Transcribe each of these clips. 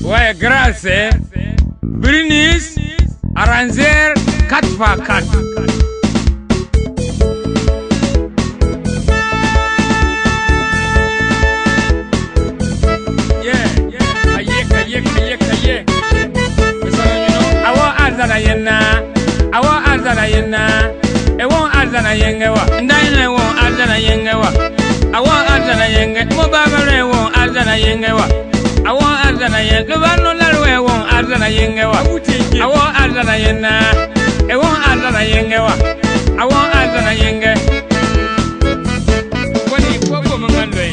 Ouais, grâce, Brinis, arranger 4x4. Awa azana yena ewo azana yengewa ndaina ewo azana yengewa awa azana yenge mo baba ewo azana yengewa awa azana yenge bano larwe ewo azana yengewa awa azana yena ewo azana yengewa awa azana yenge kwani kwako mangandwe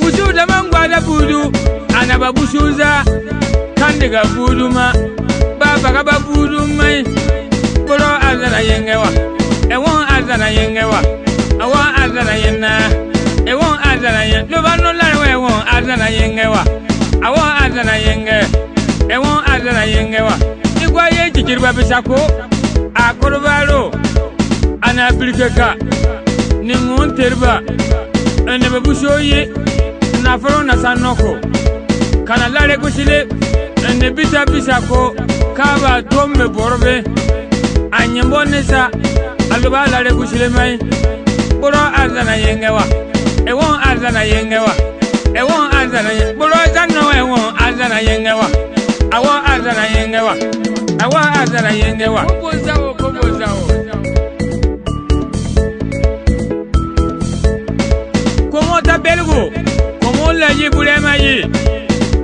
busu da mangwada budu anaba busuza kandiga buduma baba ga babudu mai boro azana yengewa ewon azana yengewa awa azana yenna ewon azana yen lo bano larwe ewon azana yengewa awa azana yenge ewon azana yengewa igwa ye jikirba bisako akorobalo ana brikeka ningun terba ene babusoye na foro na sanoko kana lare kusile ene bisako kaba tombe borbe anyembonesa aluba lare kusile mai boro azana yengewa ewon azana yengewa ewon azana boro zanno ewon azana yengewa awa azana yengewa awa azana yengewa kobozawo komo ta belgo komo la yibulema yi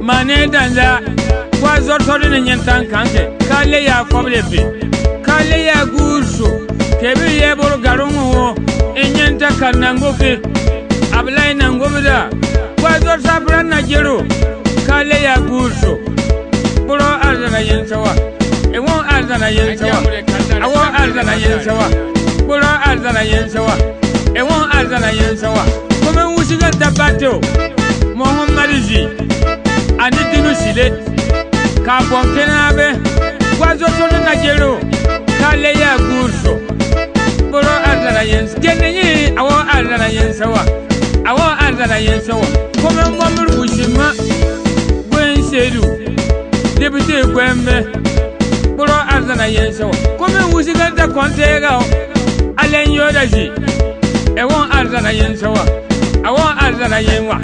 mane danza kwa zortori ne nyentan kanke kale ya foblepe kale ya gursu kebi ye bor garunwo enyenta kanangoke ablai nangobida kwa zor sapran na jero kale ya gursu boro azana yensawa ewon azana yensawa awo azana yensawa boro azana yensawa ewon azana yensawa kome wusiga tabato Muhammadizi ani dinu sile ka bonkena be kwazo tono na jero kale ya gurso boro azana yens kenyi awo azana yensawa awo azana yensawa kome ngomur bushima gwen sedu debite gwembe boro azana yensawa kome wusiga da kontega alen yodaji ewon azana yensawa awo azana yenwa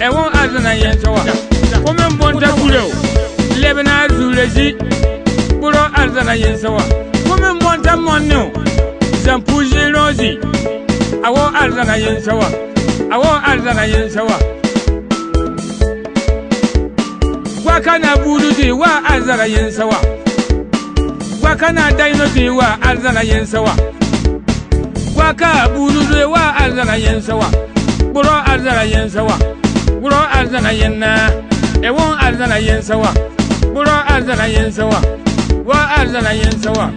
ewon azana yensawa kome mbonta kuleo lebena zulezi buro azana yensawa kome mbonta monno zampuji rozi awo azana yensawa awo azana yensawa kwa kana buduzi wa azana yensawa kwa kana dainozi wa azana yensawa kwa ka buduzi wa azana yensawa buro azana yensawa buro azana yenna ewon azana yensawa buro azana yensawa wa azana yensawa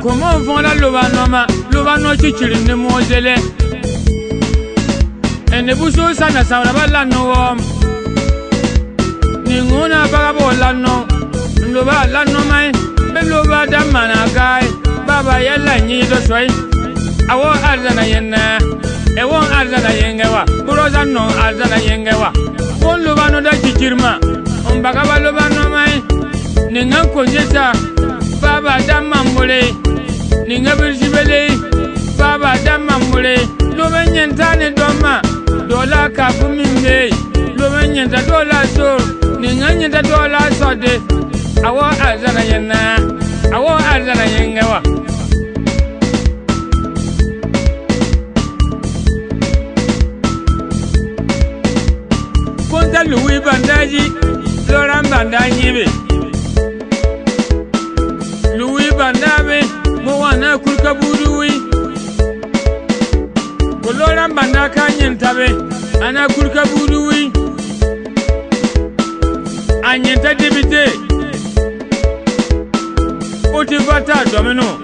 comment vont la lobano chichiri ne mozele ene buso sana sawra balano ninguna bagabo lano loba lano mai beloba damana gai baba yalla nyi do soy awo azana yenna ewon azana yengewa buroza no azana yengewa kon loba no da chichirma on bagaba loba no mai ningan konjeta baba damamule ninga birsibele baba damamule loba nyentane doma dola ka fumimbe loba nyenta dola so ninga nyenta dola so de awo azana yenna awo azana yengewa konta Louis bandaji Laurent bandaji be Louis bandabe mo wana kulka buduwi ko Laurent bandaka nyenta be ana kulka buduwi anyenta debite oti vata domino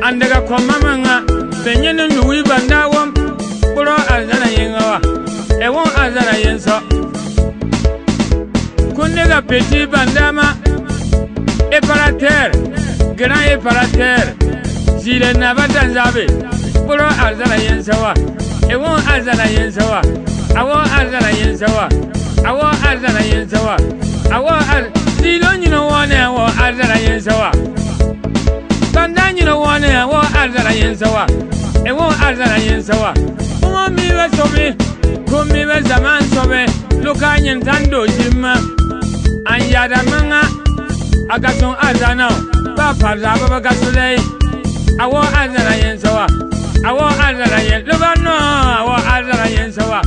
andaga komamanga benyene Louis bandawom boro azana yengawa ewon azana yenso petit bandama éparateur grand éparateur zile nabata nzabe bolo azala yensawa ewon azala yensawa awo azala yensawa awo azala yensawa awo zilo nyino wane awo azala yensawa banda nyino wane awo azala yensawa ewon azala yensawa mo mi be sobe ko mi be zaman sobe lukanyen tando jimma an yada manga agason azana ba parza ba gasolei awo azala yensawa awo azala yen lobano awo azala yensawa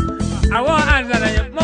awo azala yen mo